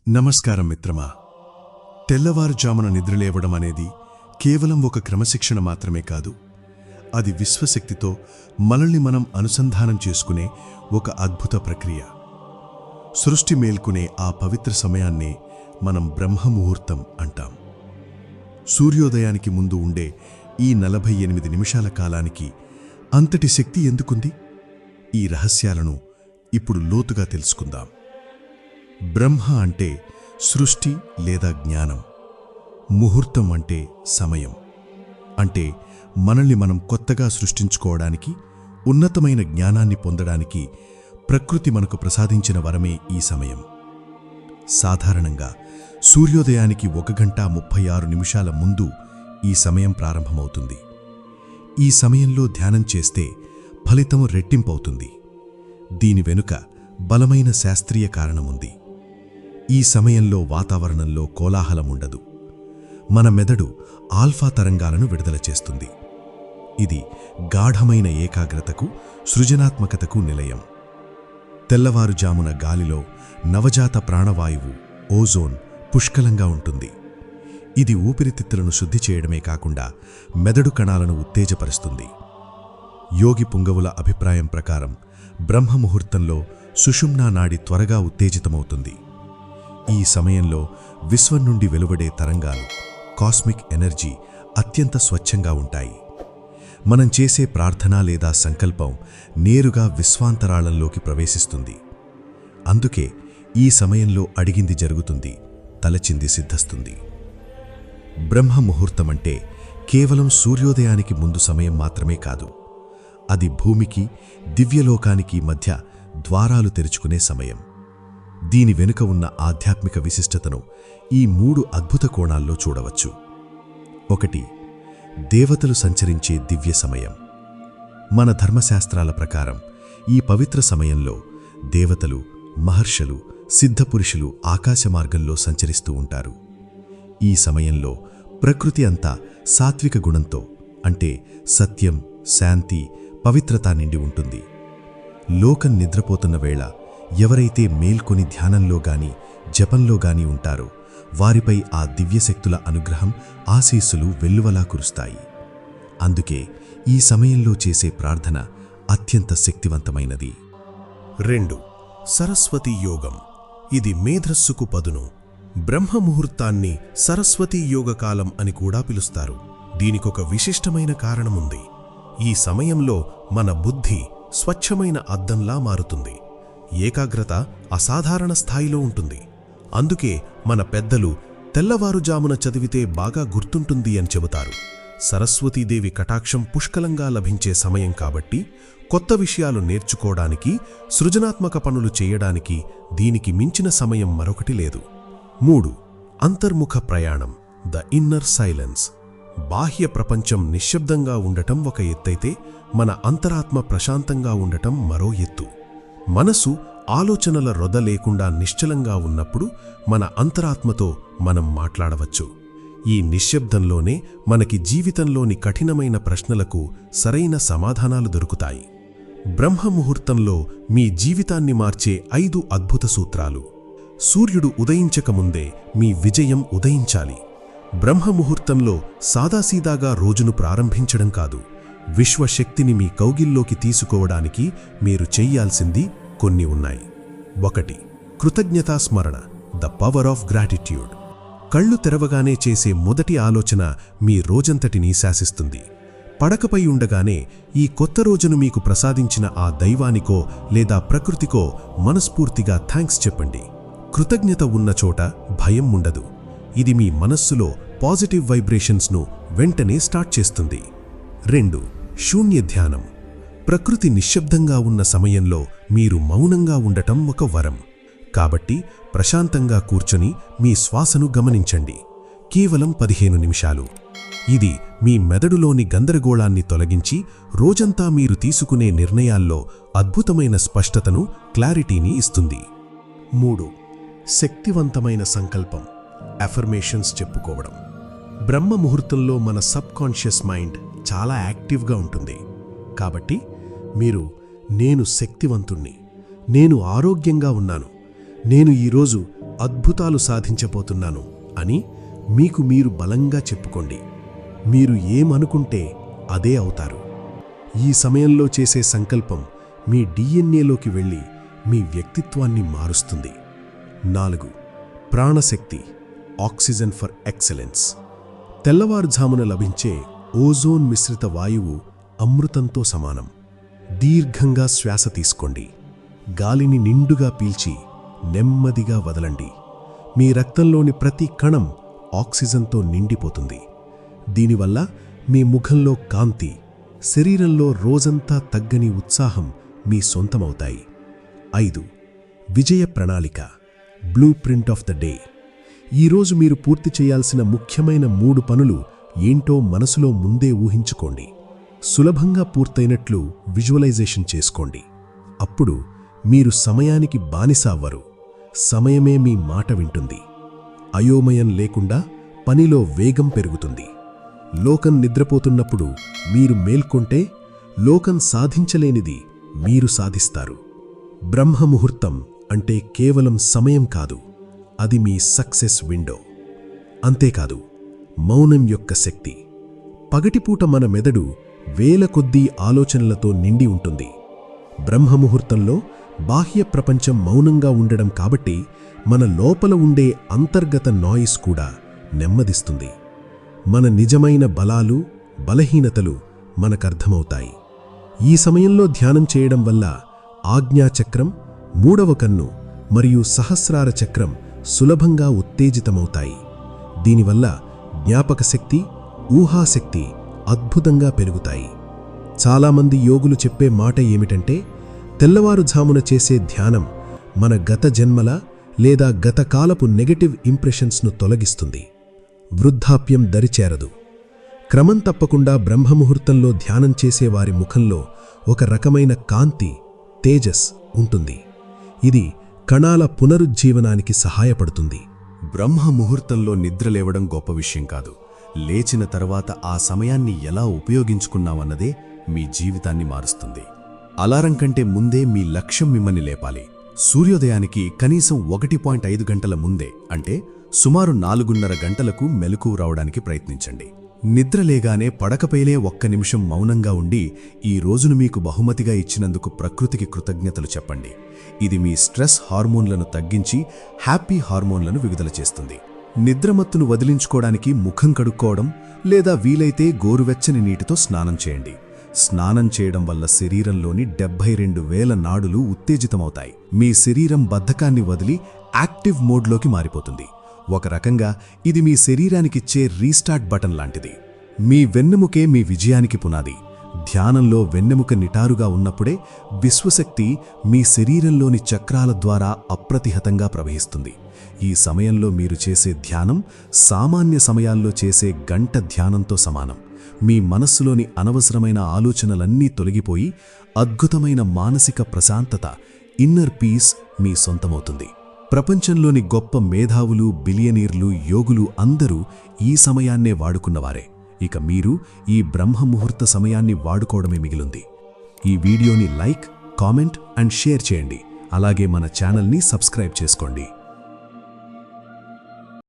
నమస్కారం మిత్రమా. తెల్లవారుజామున నిద్రలేవడం అనేది కేవలం ఒక క్రమశిక్షణ మాత్రమే కాదు. అది విశ్వశక్తితో మనల్ని మనం అనుసంధానం చేసుకునే ఒక అద్భుత ప్రక్రియ. సృష్టి మేల్కొనే ఆ పవిత్ర సమయాన్నే మనం బ్రహ్మముహూర్తం అంటాం. సూర్యోదయానికి ముందు ఉండే ఈ 48 నిమిషాల కాలానికి అంతటి శక్తి ఎందుకుంది? ఈ రహస్యాలను ఇప్పుడు లోతుగా తెలుసుకుందాం. బ్రహ్మ అంటే సృష్టి లేదా జ్ఞానం. ముహూర్తం అంటే సమయం. అంటే మనల్ని మనం కొత్తగా సృష్టించుకోవడానికి, ఉన్నతమైన జ్ఞానాన్ని పొందడానికి ప్రకృతి మనకు ప్రసాదించిన వరమే ఈ సమయం. సాధారణంగా సూర్యోదయానికి 1 గంట 36 నిమిషాల ముందు ఈ సమయం ప్రారంభమవుతుంది. ఈ సమయంలో ధ్యానం చేస్తే ఫలితం రెట్టింపవుతుంది. దీని వెనుక బలమైన శాస్త్రీయ కారణముంది. ఈ సమయంలో వాతావరణంలో కోలాహలముండదు. మన మెదడు ఆల్ఫా తరంగాలను విడుదల చేస్తుంది. ఇది గాఢమైన ఏకాగ్రతకు, సృజనాత్మకతకు నిలయం. తెల్లవారుజామున గాలిలో నవజాత ప్రాణవాయువు, ఓజోన్ పుష్కలంగా ఉంటుంది. ఇది ఊపిరితిత్తులను శుద్ధి చేయడమే కాకుండా మెదడు కణాలను ఉత్తేజపరుస్తుంది. యోగి పుంగవుల అభిప్రాయం ప్రకారం బ్రహ్మముహూర్తంలో సుషుమ్నా నాడి త్వరగా ఉత్తేజితమవుతుంది. ఈ సమయంలో విశ్వం నుండి వెలువడే తరంగాలు, కాస్మిక్ ఎనర్జీ అత్యంత స్వచ్ఛంగా ఉంటాయి. మనం చేసే ప్రార్థన లేదా సంకల్పం నేరుగా విశ్వాంతరాళంలోకి ప్రవేశిస్తుంది. అందుకే ఈ సమయంలో అడిగింది జరుగుతుంది, తలచింది సిద్ధిస్తుంది. బ్రహ్మముహూర్తమంటే కేవలం సూర్యోదయానికి ముందు సమయం మాత్రమే కాదు. అది భూమికి, దివ్యలోకానికి మధ్య ద్వారాలు తెరుచుకునే సమయం. దీని వెనుక ఉన్న ఆధ్యాత్మిక విశిష్టతను ఈ 3 అద్భుత కోణాల్లో చూడవచ్చు. 1. దేవతలు సంచరించే దివ్య సమయం. మన ధర్మశాస్త్రాల ప్రకారం ఈ పవిత్ర సమయంలో దేవతలు, మహర్షులు, సిద్ధపురుషులు ఆకాశమార్గంలో సంచరిస్తూ ఉంటారు. ఈ సమయంలో ప్రకృతి అంతా సాత్విక గుణంతో, అంటే సత్యం, శాంతి, పవిత్రత నిండి ఉంటుంది. లోకం నిద్రపోతున్న వేళ ఎవరైతే మేల్కొని ధ్యానంలో గాని, జపంలో గాని ఉంటారో వారిపై ఆ దివ్యశక్తుల అనుగ్రహం, ఆశీస్సులు వెల్లువలా కురుస్తాయి. అందుకే ఈ సమయంలో చేసే ప్రార్థన అత్యంత శక్తివంతమైనది. 2. సరస్వతీ యోగం. ఇది మేధస్సుకు పదును. బ్రహ్మముహూర్తాన్ని సరస్వతీ యోగకాలం అని కూడా పిలుస్తారు. దీనికొక విశిష్టమైన కారణముంది. ఈ సమయంలో మన బుద్ధి స్వచ్ఛమైన అద్దంలా మారుతుంది. ఏకాగ్రత అసాధారణ స్థాయిలో ఉంటుంది. అందుకే మన పెద్దలు తెల్లవారుజామున చదివితే బాగా గుర్తుంటుంది అని చెబుతారు. సరస్వతీదేవి కటాక్షం పుష్కలంగా లభించే సమయం కాబట్టి కొత్త విషయాలు నేర్చుకోవడానికి, సృజనాత్మక పనులు చేయడానికి దీనికి మించిన సమయం మరొకటి లేదు. 3. అంతర్ముఖ ప్రయాణం, ద ఇన్నర్ సైలెన్స్. బాహ్య ప్రపంచం నిశ్శబ్దంగా ఉండటం ఒక ఎత్తైతే, మన అంతరాత్మ ప్రశాంతంగా ఉండటం మరో ఎత్తు. మనసు ఆలోచనల రొద లేకుండా నిశ్చలంగా ఉన్నప్పుడు మన అంతరాత్మతో మనం మాట్లాడవచ్చు. ఈ నిశ్శబ్దంలోనే మనకి జీవితంలోని కఠినమైన ప్రశ్నలకు సరైన సమాధానాలు దొరుకుతాయి. బ్రహ్మముహూర్తంలో మీ జీవితాన్ని మార్చే 5 అద్భుత సూత్రాలు. సూర్యుడు ఉదయించకముందే మీ విజయం ఉదయించాలి. బ్రహ్మముహూర్తంలో సాదాసీదాగా రోజును ప్రారంభించడం కాదు, విశ్వశక్తిని మీ కౌగిల్లోకి తీసుకోవడానికి మీరు చెయ్యాల్సింది కొన్ని ఉన్నాయి. 1. కృతజ్ఞతాస్మరణ, ద పవర్ ఆఫ్ గ్రాటిట్యూడ్. కళ్ళు తెరవగానే చేసే మొదటి ఆలోచన మీ రోజంతటినీ శాసిస్తుంది. పడకపై ఉండగానే ఈ కొత్త రోజును మీకు ప్రసాదించిన ఆ దైవానికో లేదా ప్రకృతికో మనస్ఫూర్తిగా థాంక్స్ చెప్పండి. కృతజ్ఞత ఉన్న చోట భయం ఉండదు. ఇది మీ మనస్సులో పాజిటివ్ వైబ్రేషన్స్ను వెంటనే స్టార్ట్ చేస్తుంది. 2. శూన్య ధ్యానం. ప్రకృతి నిశ్శబ్దంగా ఉన్న సమయంలో మీరు మౌనంగా ఉండటం ఒక వరం. కాబట్టి ప్రశాంతంగా కూర్చొని మీ శ్వాసను గమనించండి. కేవలం 15 నిమిషాలు. ఇది మీ మెదడులోని గందరగోళాన్ని తొలగించి రోజంతా మీరు తీసుకునే నిర్ణయాల్లో అద్భుతమైన స్పష్టతను, క్లారిటీని ఇస్తుంది. 3. శక్తివంతమైన సంకల్పం, అఫర్మేషన్స్ చెప్పుకోవడం. బ్రహ్మముహూర్తంలో మన సబ్కాన్షియస్ మైండ్ చాలా యాక్టివ్గా ఉంటుంది. కాబట్టి మీరు నేను శక్తివంతుణ్ణి, నేను ఆరోగ్యంగా ఉన్నాను, నేను ఈరోజు అద్భుతాలు సాధించబోతున్నాను అని మీకు మీరు బలంగా చెప్పుకోండి. మీరు ఏమనుకుంటే అదే అవుతారు. ఈ సమయంలో చేసే సంకల్పం మీ డిఎన్ఏలోకి వెళ్ళి మీ వ్యక్తిత్వాన్ని మారుస్తుంది. 4. ప్రాణశక్తి, ఆక్సిజన్ ఫర్ ఎక్సలెన్స్. తెల్లవారుజామున లభించే ఓజోన్ మిశ్రిత వాయువు అమృతంతో సమానం. దీర్ఘంగా శ్వాస తీసుకోండి. గాలిని నిండుగా పీల్చి నెమ్మదిగా వదలండి. మీ రక్తంలోని ప్రతి కణం ఆక్సిజన్తో నిండిపోతుంది. దీనివల్ల మీ ముఖంలో కాంతి, శరీరంలో రోజంతా తగ్గని ఉత్సాహం మీ సొంతమవుతాయి. 5. విజయ ప్రణాళిక, blue print of the day. ఈరోజు మీరు పూర్తి చేయాల్సిన ముఖ్యమైన 3 పనులు ఏంటో మనసులో ముందే ఊహించుకోండి. సులభంగా పూర్తయినట్లు విజువలైజేషన్ చేసుకోండి. అప్పుడు మీరు సమయానికి బానిస అవ్వరు. సమయమే మీ మాట వింటుంది. అయోమయం లేకుండా పనిలో వేగం పెరుగుతుంది. లోకం నిద్రపోతున్నప్పుడు మీరు మేల్కొంటే లోకం సాధించలేనిది మీరు సాధిస్తారు. బ్రహ్మముహూర్తం అంటే కేవలం సమయం కాదు, అది మీ సక్సెస్ విండో. అంతేకాదు, మౌనం యొక్క శక్తి. పగటిపూట మన మెదడు వేల కొద్దీ ఆలోచనలతో నిండి ఉంటుంది. బ్రహ్మముహూర్తంలో బాహ్య ప్రపంచం మౌనంగా ఉండడం కాబట్టి మన లోపల ఉండే అంతర్గత నాయిస్ కూడా నెమ్మదిస్తుంది. మన నిజమైన బలాలు, బలహీనతలు మనకర్థమవుతాయి. ఈ సమయంలో ధ్యానం చేయడం వల్ల ఆజ్ఞాచక్రం, 3వ కన్ను మరియు సహస్రార చక్రం సులభంగా ఉత్తేజితమవుతాయి. దీనివల్ల జ్ఞాపకశక్తి, ఊహాశక్తి అద్భుతంగా పెరుగుతాయి. చాలామంది యోగులు చెప్పే మాట ఏమిటంటే, తెల్లవారుజామున చేసే ధ్యానం మన గత జన్మల లేదా గతకాలపు నెగటివ్ ఇంప్రెషన్స్ను తొలగిస్తుంది. వృద్ధాప్యం దరిచేరదు. క్రమం తప్పకుండా బ్రహ్మముహూర్తంలో ధ్యానం చేసేవారి ముఖంలో ఒక రకమైన కాంతి, తేజస్ ఉంటుంది. ఇది కణాల పునరుజ్జీవనానికి సహాయపడుతుంది. బ్రహ్మముహూర్తంలో నిద్రలేవడం గొప్ప విషయం కాదు. లేచిన తర్వాత ఆ సమయాన్ని ఎలా ఉపయోగించుకున్నామన్నదే మీ జీవితాన్ని మారుస్తుంది. అలారం కంటే ముందే మీ లక్ష్యం మిమ్మల్ని లేపాలి. సూర్యోదయానికి కనీసం 1.5 గంటల ముందే, అంటే సుమారు 4:30 గంటలకు మెలకువ రావడానికి ప్రయత్నించండి. నిద్రలేగానే పడకపైనే 1 నిమిషం మౌనంగా ఉండి ఈ రోజును మీకు బహుమతిగా ఇచ్చినందుకు ప్రకృతికి కృతజ్ఞతలు చెప్పండి. ఇది మీ స్ట్రెస్ హార్మోన్లను తగ్గించి హ్యాపీ హార్మోన్లను విడుదల చేస్తుంది. నిద్రమత్తును వదిలించుకోవడానికి ముఖం కడుక్కోవడం లేదా వీలైతే గోరువెచ్చని నీటితో స్నానం చేయండి. స్నానం చేయడం వల్ల శరీరంలోని 72,000 నాడులు ఉత్తేజితమవుతాయి. మీ శరీరం బద్ధకాన్ని వదిలి యాక్టివ్ మోడ్లోకి మారిపోతుంది. ఒక రకంగా ఇది మీ శరీరానికిచ్చే రీస్టార్ట్ బటన్ లాంటిది. మీ వెన్నెముకే మీ విజయానికి పునాది. ధ్యానంలో వెన్నెముక నిటారుగా ఉన్నప్పుడే విశ్వశక్తి మీ శరీరంలోని చక్రాల ద్వారా అప్రతిహతంగా ప్రవహిస్తుంది. ఈ సమయంలో మీరు చేసే ధ్యానం సామాన్య సమయాల్లో చేసే గంట ధ్యానంతో సమానం. మీ మనస్సులోని అనవసరమైన ఆలోచనలన్నీ తొలగిపోయి అద్భుతమైన మానసిక ప్రశాంతత, ఇన్నర్ పీస్ మీ సొంతమవుతుంది. ప్రపంచంలోని గొప్ప మేధావులు, బిలియనీర్లు, యోగులు అందరూ ఈ సమయాన్నే వాడుకున్నవారే. ఇక మీరు ఈ బ్రహ్మముహూర్త సమయాన్ని వాడుకోవడమే మిగిలింది. ఈ వీడియోని లైక్, కామెంట్ అండ్ షేర్ చేయండి. అలాగే మన ఛానల్ని సబ్స్క్రైబ్ చేసుకోండి.